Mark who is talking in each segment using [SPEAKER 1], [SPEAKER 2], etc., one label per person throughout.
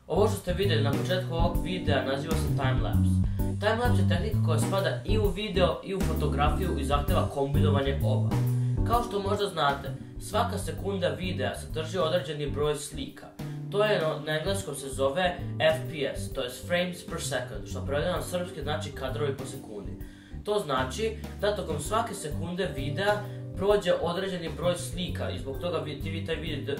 [SPEAKER 1] Ovo što ste vidjeli na početku ovog videa naziva se timelapse. Timelapse je tehnika koja spada i u video i u fotografiju i zahtjeva kombinovanje oba. Kao što možda znate, svaka sekunda videa sadrži određeni broj slika. To je na engleskom se zove FPS, to je frames per second, što prevedeno na srpski znači kadrovi po sekundi. To znači da tokom svake sekunde videa prođe određeni broj slika i zbog toga vi taj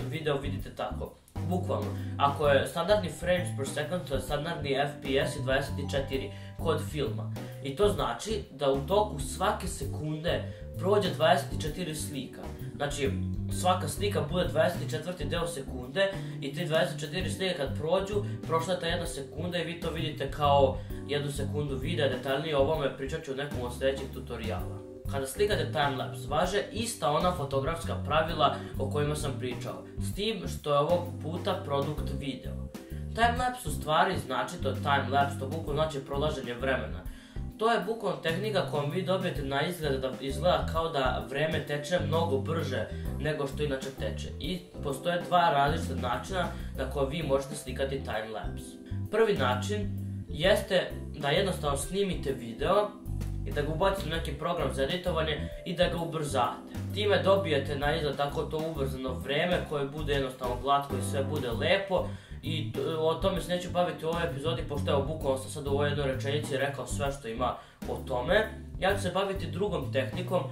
[SPEAKER 1] video vidite tako. Bukvalno, ako je standardni frames per second, to je standardni FPS i 24 kod filma. I to znači da u toku svake sekunde prođe 24 slika. Znači, svaka slika bude 24. deo sekunde i te 24 slike kad prođu, prošla je ta jedna sekunda i vi to vidite kao jednu sekundu videa. Detaljnije o ovome pričat ću u nekom od sljedećih tutoriala. Kada slikate timelapse, važe ista ona fotografska pravila o kojima sam pričao, s tim što je ovog puta produkt video. Timelapse u stvari znači, to je timelapse, to bukvalno znači prolaženje vremena. To je bukvalno tehnika kojom vi dobijete na izgled da izgleda kao da vreme teče mnogo brže nego što inače teče. I postoje dva različita načina na koje vi možete slikati timelapse. Prvi način jeste da jednostavno snimite video i da ga ubacite u neki program za editovanje i da ga ubrzate. Time dobijete na izgled tako to ubrzano vreme koje bude jednostavno glatko i sve bude lepo. I o tome se neću baviti u ovoj epizodi, pošto evo bukvalno sam sad u ovoj jednoj rečenici rekao sve što ima o tome. Ja ću se baviti drugom tehnikom.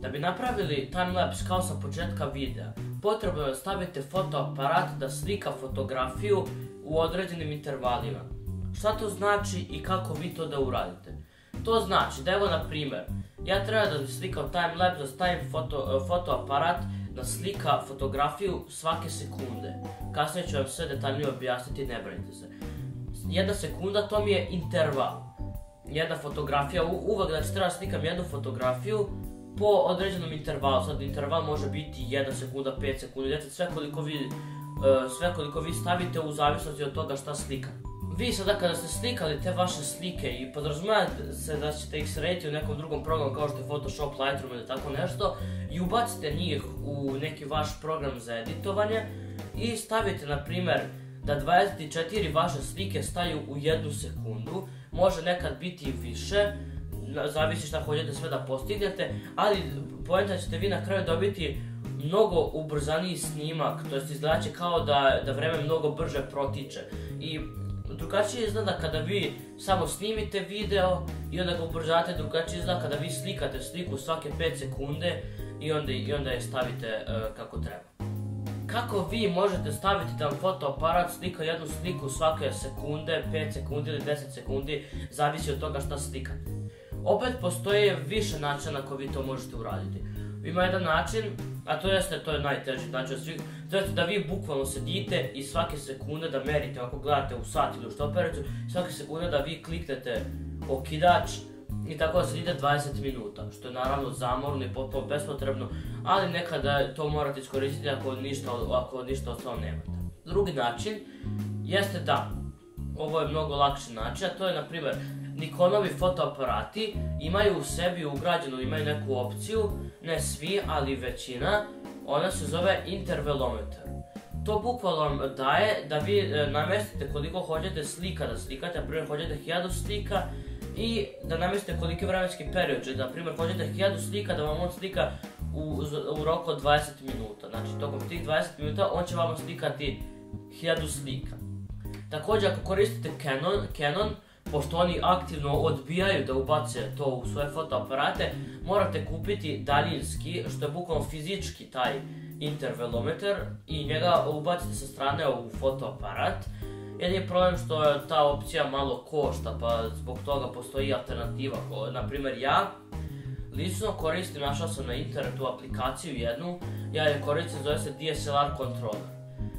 [SPEAKER 1] Da bi napravili timelapse kao sa početka videa, potrebno je da stavite fotoaparat da slika fotografiju u određenim intervalima. Šta to znači i kako vi to da uradite? To znači da evo na primjer, ja treba da slikam timelapse, da stavim fotoaparat da slika fotografiju svake sekunde. Kasnije ću vam sve detaljnije objasniti, ne brinite se. Jedna sekunda to mi je interval. Jedna fotografija, uvek znači treba slikam jednu fotografiju po određenom intervalu. Sad interval može biti 1 sekunda, 5 sekundi, sve koliko vi stavite u zavisnosti od toga šta slikam. Vi sada kada ste slikali te vaše slike i podrazumijete se da ćete ih srediti u nekom drugom programu kao što je Photoshop, Lightroom ili tako nešto i ubacite njih u neki vaš program za editovanje i stavite na primjer da 24 vaše slike staju u 1 sekundu, može nekad biti i više, zavisi šta hoćete sve da postignete, ali poenta ćete vi na kraju dobiti mnogo ubrzaniji snimak, to jest izgledat će kao da vreme mnogo brže protiče. I drugačije izgleda kada vi samo snimite video i onda ga ubrzate, drugačije izgleda kada vi slikate sliku svake 5 sekunde i onda je stavite kako treba. Kako vi možete staviti da vam fotoaparat slika jednu sliku svake sekunde, 5 sekundi ili 10 sekundi, zavisi od toga šta slikate. Opet postoje više načina na koji vi to možete uraditi. Ima jedan način, a to je najteži način od svih, to je da vi bukvalno sedite i svake sekunde da merite, ako gledate u sat ili u štopericu, svake sekunde da vi kliknete okidač i tako da sedite 20 minuta, što je naravno zamorno i potpuno bespotrebno, ali nekada to morate iskoristiti ako ništa ostalo nemate. Drugi način jeste da, ovo je mnogo lakši način, a to je na primjer Nikonovi fotoaparati imaju u sebi ugrađenu, imaju neku opciju, ne svi, ali većina, ona se zove intervalometar. To bukvalno vam daje da vi namestite koliko hoćete slika da slikate, na primjer hoćete 1000 slika i da namestite koliki vremenski period, na primjer hoćete 1000 slika da vam on slika u roku od 20 minuta. Znači tokom tih 20 minuta on će vam slikati 1000 slika. Također ako koristite Canon, pošto oni aktivno odbijaju da ubace to u svoje fotoaparate, morate kupiti daljinski, što je bukvalno fizički taj intervalometar i njega ubacite sa strane u fotoaparat. Jedini problem što je ta opcija malo košta, pa zbog toga postoji alternativa. Naprimjer ja lično koristim, našao sam na internetu aplikaciju jednu, ja je koristim, zove se DSLR Controller.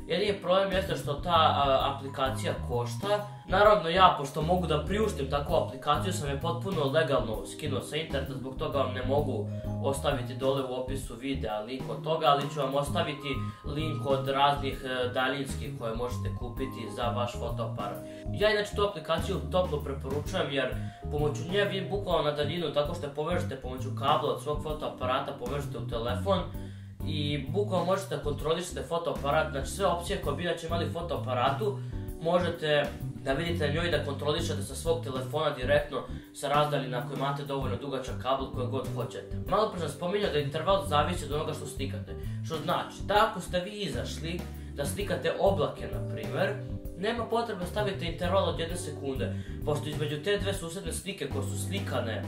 [SPEAKER 1] Jedini problem jeste što ta aplikacija košta. Naravno ja, pošto mogu da priuštim takvu aplikaciju, sam je potpuno legalno skinuo sa interneta, zbog toga vam ne mogu ostaviti dole u opisu videa link od toga, ali ću vam ostaviti link od raznih daljinskih koje možete kupiti za vaš fotoaparat. Ja inače tu aplikaciju toplo preporučujem jer pomoću nje vi bukvalno na daljinu, tako što je povežete pomoću kabla od svog fotoaparata, povežete u telefon i bukvalno možete da kontrolišete fotoaparat, znači sve opcije koje bi inače imali u fotoaparatu možete da vidite na njoj da kontrolišete sa svog telefona direktno sa razdaljina ako imate dovoljno dugačak kabel koje god hoćete. Malo prije sam spominjao da interval zavisi od onoga što slikate, što znači da ako ste vi izašli da slikate oblake na primjer, nema potrebe staviti interval od 1 sekunde, pošto između te dve susedne slike koje su slikane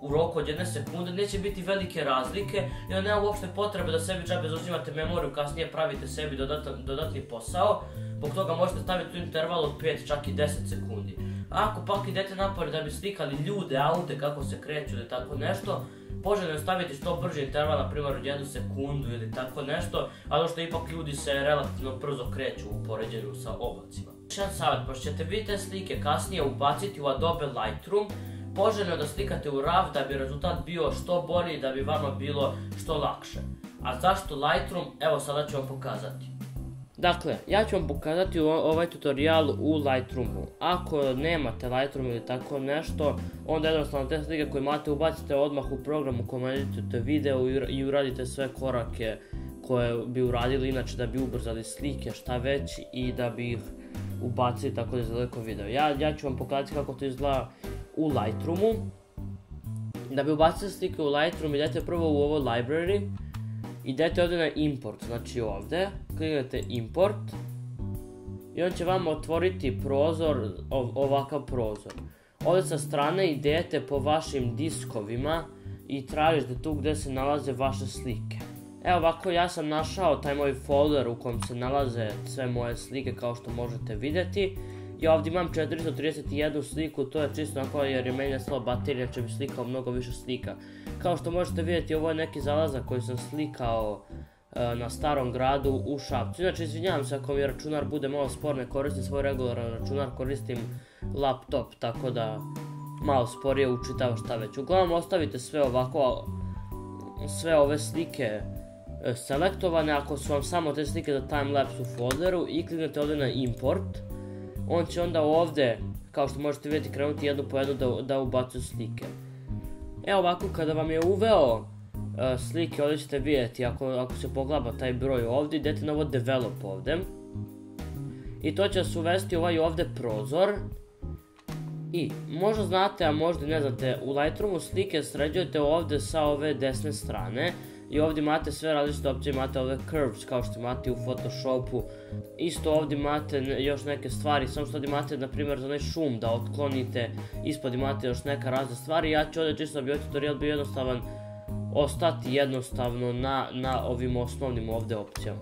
[SPEAKER 1] u roku od 1 sekunde neće biti velike razlike i onda nema uopšte potrebe da sebi džabe zauzimate memoriju, kasnije pravite sebi dodatni posao, zbog toga možete staviti u interval od 5 čak i 10 sekundi. A ako pak idete napolje da bi slikali ljude, aute, kako se kreću ili tako nešto, poželjno je staviti što brži interval, na primjer od 1 sekundu ili tako nešto, ali što ipak ljudi se relativno brzo kreću u poređenju sa oblacima. Još jedan savjet, pošto ćete vi te slike kasnije ubaciti u Adobe Lightroom, poželjno je da slikate u RAW da bi rezultat bio što bolji i da bi vama bilo što lakše. A zašto Lightroom? Evo sada ću vam pokazati. Dakle, ja ću vam pokazati ovaj tutorial u Lightroomu. Ako nemate Lightroom ili tako nešto, onda jednostavno te slike koje imate ubacite odmah u programu u kojem editujete video i uradite sve korake koje bi uradili inače da bi ubrzali slike, šta već, i da bi ih ubacili tako da izgleda kao video. Ja ću vam pokazati kako to izgleda u Lightroomu. Da bi ubacili slike u Lightroom, idete prvo u ovo library, idete ovdje na import, znači ovdje, kliknete import i on će vam otvoriti prozor, ovakav prozor. Ovdje sa strane idete po vašim diskovima i tražite tu gdje se nalaze vaše slike. Evo ovako, ja sam našao taj moj folder u kojem se nalaze sve moje slike kao što možete vidjeti. I ovdje imam 431 sliku, to je čisto onako jer je meni nestala baterija, će bi slikao mnogo više slika. Kao što možete vidjeti, ovo je neki zalazak koji sam slikao na Starom gradu u Šapcu. Inače, izvinjavam se ako mi računar bude malo spor, ne koristim svoj regularan računar, koristim laptop, tako da malo sporije učitava šta već. Uglavnom, ostavite sve ovako, sve ove slike selektovane, ako su vam samo te slike za timelapse u folderu, i kliknete ovdje na import. On će onda ovdje, kao što možete vidjeti, krenuti jednu po jednu da ubacuje slike. Evo ovako, kada vam je uveo slike, ovdje ćete vidjeti, ako se pogleda taj broj ovdje, idete na ovo develop ovdje. I to će vas uvesti ovaj ovdje prozor. I možda znate, a možda ne znate, u Lightroomu slike sređujete ovdje sa ove desne strane. I ovdje imate sve različite opcije, imate ove curves kao što imate u Photoshopu. Isto ovdje imate još neke stvari, samo što ovdje imate na primjer za onaj šum da otklonite, ispod imate još neka razne stvari. Ja ću ovdje čisto bi ovaj tutorial bio jednostavan, ostati jednostavno na ovim osnovnim ovdje opcijama.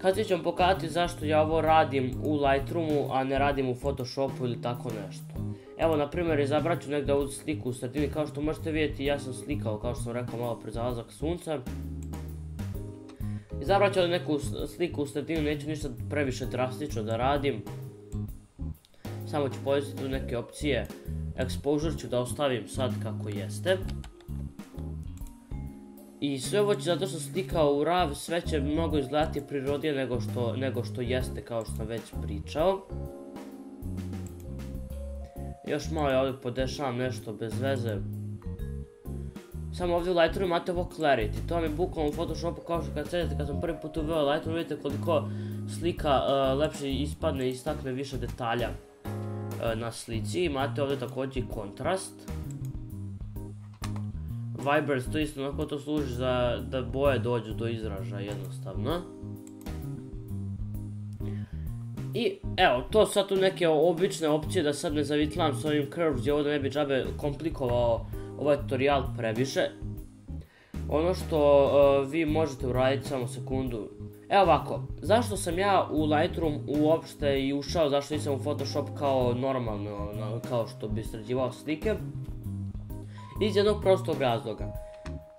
[SPEAKER 1] Kasnije ću vam pokazati zašto ja ovo radim u Lightroomu, a ne radim u Photoshopu ili tako nešto. Evo, na primjer, izabrat ću negdje ovu sliku u sredini, kao što možete vidjeti, ja sam slikao, kao što sam rekao, malo pred zalazak sunca. Izabrat ću ovdje neku sliku u sredini, neću ništa previše drastično da radim. Samo ću povesti tu neke opcije. Exposure ću da ostavim sad kako jeste. I sve ovo će, zato što sam slikao u RAW, sve će mnogo izgledati prirodnije nego što jeste, kao što sam već pričao. Još malo ja ovdje podešavam nešto bez veze. Samo ovdje u Lightroomu imate ovo Clarity, to vam je bukvalno u Photoshopu kao što kad sam prvi put uveo Lightroom, vidite koliko slika lepše ispadne i istakne više detalja na slici. Imate ovdje također i kontrast. Vibrance, to isto onako to služi da boje dođu do izražaja jednostavno. I evo, to su sad tu neke obične opcije, da sad ne zavitlam s ovim curves i ovo da ne bi džabe komplikovao ovaj tutorial previše. Ono što vi možete uraditi, samo sekundu. Evo ovako, zašto sam ja u Lightroom uopšte i ušao, zašto nisam u Photoshop kao normalno, kao što bi sređivao slike? Iz jednog prostog razloga.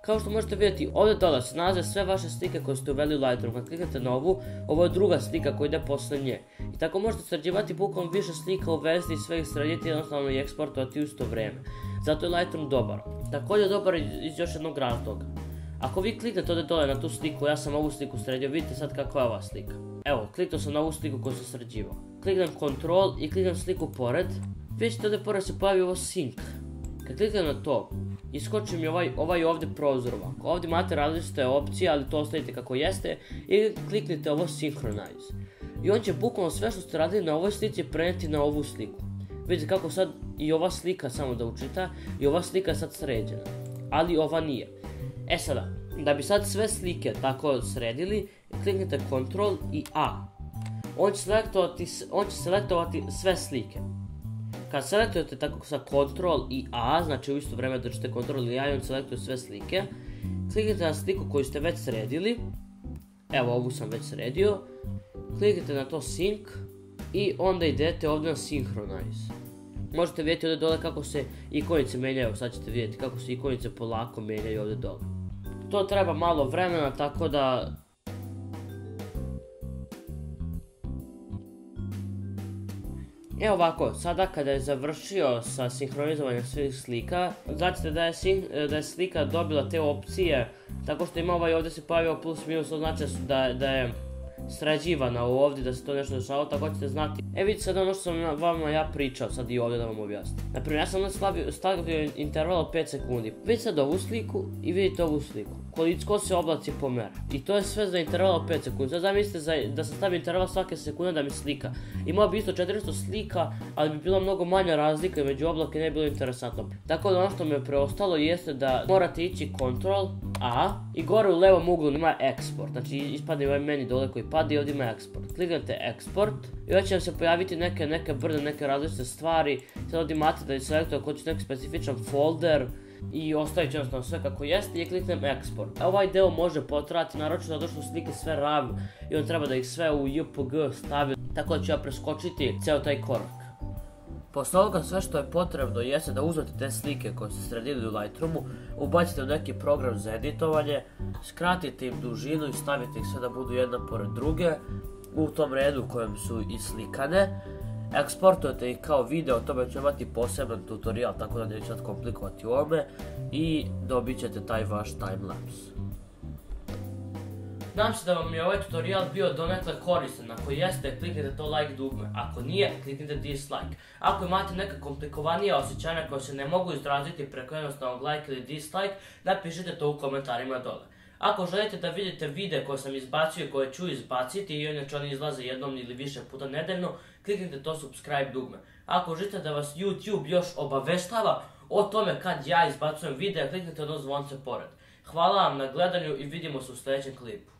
[SPEAKER 1] Kao što možete vidjeti, ovdje dole se nalaze sve vaše slike koje ste uveli u Lightroom. Kad kliknete na ovu, ovo je druga slika koja ide posle nje. I tako možete sređivati bukvalno više slika, uvesti i sve ih srediti jednostavno i eksportovati u isto vrijeme. Zato je Lightroom dobar. Također dobar iz još jednog razloga. Ako vi kliknete ovdje dole na tu sliku, ja sam ovu sliku sredio, vidite sad kakva je ova slika. Evo, kliknuo sam na ovu sliku koju sam sređivao. Kliknem Ctrl i kliknem sliku pored. Vidite ovdje pored se pojavi ovo Sync. Kad kliknem na to, iskoči mi ovaj ovdje prozor ovako. Ovdje imate različite opcije, ali to ostavite kako jeste. I kliknite ovo Synchronize. i on će bukvalno sve što ste radili na ovoj slici prenijeti na ovu sliku. Vidite kako sad i ova slika, samo da učita, i ova slika je sad sređena, ali ova nije. E sada, da bi sad sve slike tako sredili, kliknite Ctrl i A. On će selektovati sve slike. Kad selektujete tako sa Ctrl i A, znači u isto vrijeme držite Ctrl i A i on selektuje sve slike, kliknite na sliku koju ste već sredili, evo ovu sam već sredio, kliknite na to Sync i onda idete ovdje na Synchronize. Možete vidjeti ovdje dole kako se ikonice mijenjaju, sad ćete vidjeti kako se ikonice polako mijenjaju ovdje dole. To treba malo vremena, tako da... Evo ovako, sada kada je završio sa sinhronizovanjem svih slika, znači da je slika dobila te opcije, tako što ima ovdje se pojavio plus minus, to znači da je sređivana ovdje, da se to nešto dešava, tako ćete znati. Vidite sad ono što sam vama ja pričao, sad i ovdje da vam objasnim. Naprimjer, ja sam stavio interval od 5 sekundi. Vidite sad ovu sliku i vidite ovu sliku. Koliko se oblaci pomera. I to je sve za interval od 5 sekundi. Sad zamislite da sam stavio interval svake sekunde da mi slika. Imao bi isto 400 slika, ali bi bila mnogo manja razlika među oblake, ne bi bilo interesantno. Tako da ono što mi je preostalo jeste da morate ići Ctrl A i gore u levom uglu ima Export. Znači ispadne ovaj meni dole koji pada i ovdje ima Export. Kliknete Export i ovdje će vam se pojaviti neke brde, neke različite stvari. Sad ovdje imate da selektujete ako ćete neki specifičan folder i ostavit će jednostavno sve kako jeste i kliknem Export. Ovaj deo može potrajati, naročito zato što slike sve ravno i on treba da ih sve u JPG stavi, tako da ću ja preskočiti ceo taj korak. Posle ovoga sve što je potrebno jeste da uzmete te slike koje ste sredili u Lightroomu, ubacite u neki program za editovanje, skratite im dužinu i stavite ih sve da budu jedna pored druge u tom redu u kojem su i slikane. Eksportujete ih kao video, o tome ću imati poseban tutorial, tako da neću sad komplikovati u ovome i dobit ćete taj vaš timelapse. Nadam se da vam je ovaj tutorial bio donekle koristan. Ako jeste, kliknite to like dugme. Ako nije, kliknite dislike. Ako imate neka komplikovanija osjećanja koja se ne mogu izraziti preko jednostavnog like ili dislike, napišite to u komentarima dole. Ako želite da vidite videe koje sam izbacio i koje ću izbaciti i inače oni izlaze jednom ili više puta nedeljno, kliknite to subscribe dugme. Ako želite da vas YouTube još obaveštava o tome kad ja izbacujem videa, kliknite ono zvonce pored. Hvala vam na gledanju i vidimo se u sljedećem klipu.